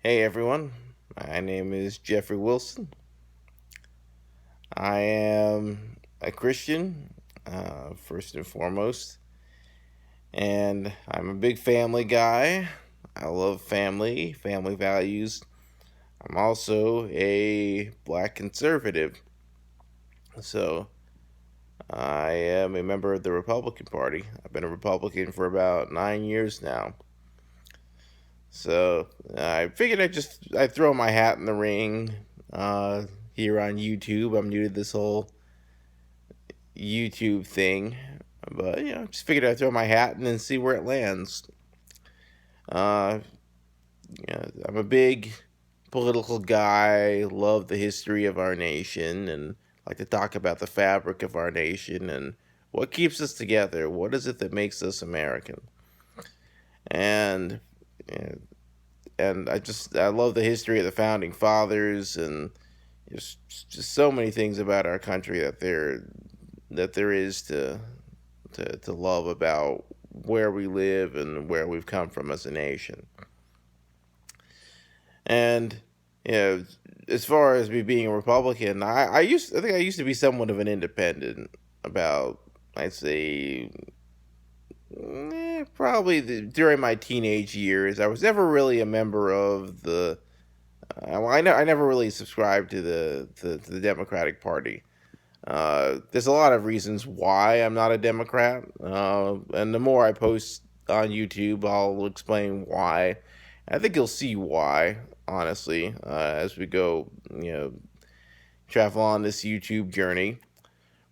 Hey everyone, my name is Jeffrey Wilson. I am a Christian, first and foremost, and I'm a big family guy. I love family values. I'm also a black conservative, so I am a member of the Republican Party. I've been a Republican for about 9 years now. So I figured I'd throw my hat in the ring here on YouTube. I'm new to this whole YouTube thing, but just figured I'd throw my hat in and see where it lands. Uh, I'm a big political guy. Love the history of our nation and like to talk about the fabric of our nation and what keeps us together. What is it that makes us American? And I love the history of the founding fathers and just so many things about our country that there is to love about where we live and where we've come from as a nation. And you know, as far as me being a Republican, I think I used to be somewhat of an independent about I'd say probably during my teenage years. I was never really a member of the. I never really subscribed to the Democratic Party. There's a lot of reasons why I'm not a Democrat, and the more I post on YouTube, I'll explain why. I think you'll see why, honestly, as we go, travel on this YouTube journey.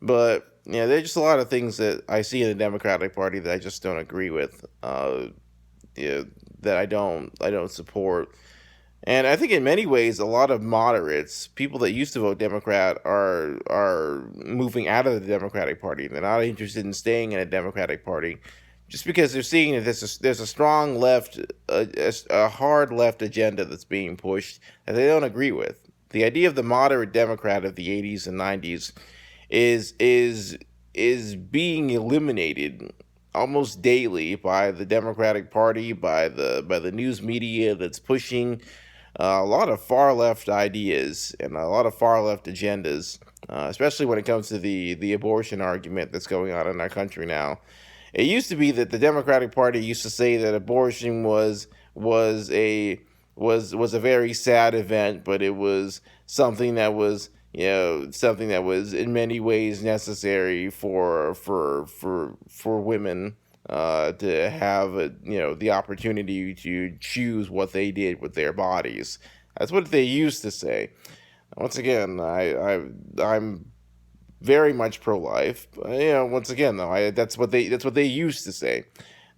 But there's just a lot of things that I see in the Democratic Party that I just don't agree with. Yeah, that I don't support. And I think in many ways, a lot of moderates, people that used to vote Democrat, are moving out of the Democratic Party. They're not interested in staying in a Democratic Party, just because they're seeing that there's a strong left, a hard left agenda that's being pushed that they don't agree with. The idea of the moderate Democrat of the '80s and '90s is is is being eliminated almost daily by the Democratic Party, by the news media that's pushing a lot of far left ideas and a lot of far left agendas, especially when it comes to the abortion argument that's going on in our country now. It used to be that the Democratic Party used to say that abortion was a was a very sad event, but it was something that was something that was in many ways necessary for women to have the opportunity to choose what they did with their bodies. That's what they used to say. Once again, I'm very much pro life. Once again though, that's what they used to say.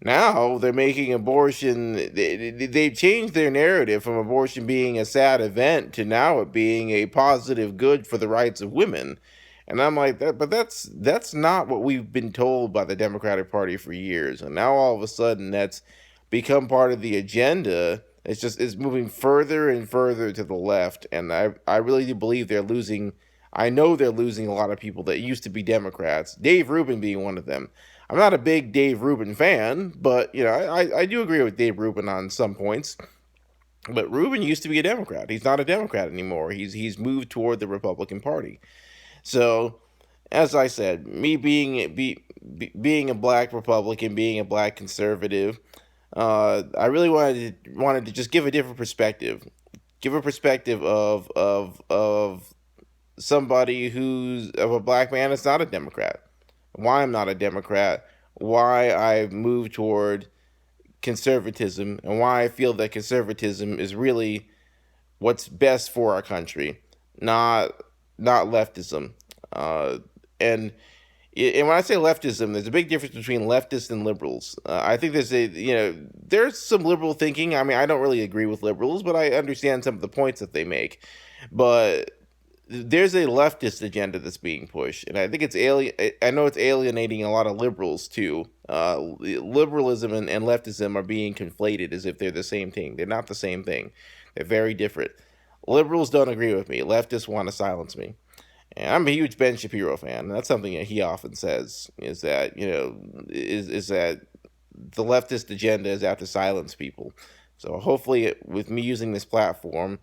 Now they're making abortion. They've changed their narrative from abortion being a sad event to now it being a positive good for the rights of women. And I'm like that, but that's not what we've been told by the Democratic Party for years. And now all of a sudden that's become part of the agenda. It's moving further and further to the left, and I really do believe they're losing. I know they're losing a lot of people that used to be Democrats. Dave Rubin being one of them. I'm not a big Dave Rubin fan, but I do agree with Dave Rubin on some points. But Rubin used to be a Democrat. He's not a Democrat anymore. He's moved toward the Republican Party. So, as I said, me being a black Republican, being a black conservative, I really wanted to just give a different perspective, give a perspective of somebody who's of a black man that's not a Democrat. Why I'm not a Democrat, why I've moved toward conservatism, and why I feel that conservatism is really what's best for our country, not not leftism. And and when I say leftism, there's a big difference between leftists and liberals. I think there's some liberal thinking. I mean, I don't really agree with liberals, but I understand some of the points that they make. But there's a leftist agenda that's being pushed, and I think it's alien. I know it's alienating a lot of liberals too. Liberalism and leftism are being conflated as if they're the same thing. They're not the same thing. They're very different. Liberals don't agree with me. Leftists want to silence me. And I'm a huge Ben Shapiro fan. And that's something that he often says is that is that the leftist agenda is out to silence people, So hopefully, with me using this platform,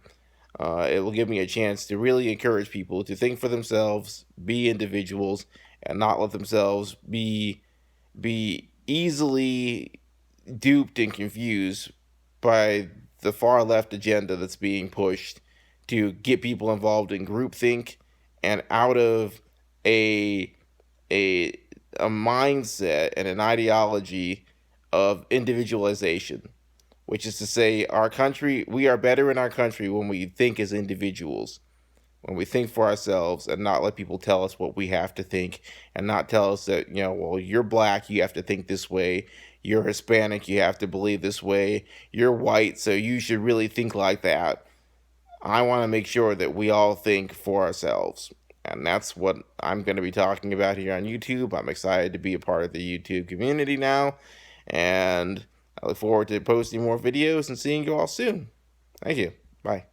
it will give me a chance to really encourage people to think for themselves, be individuals, and not let themselves be easily duped and confused by the far left agenda that's being pushed to get people involved in groupthink and out of a a a mindset and an ideology of individualization, which is to say, our country, we are better in our country when we think as individuals, when we think for ourselves and not let people tell us what we have to think, and not tell us that, well, you're black, you have to think this way, you're Hispanic, you have to believe this way, you're white, so you should really think like that. I want to make sure that we all think for ourselves. And that's what I'm going to be talking about here on YouTube. I'm excited to be a part of the YouTube community now. And I look forward to posting more videos and seeing you all soon. Thank you. Bye.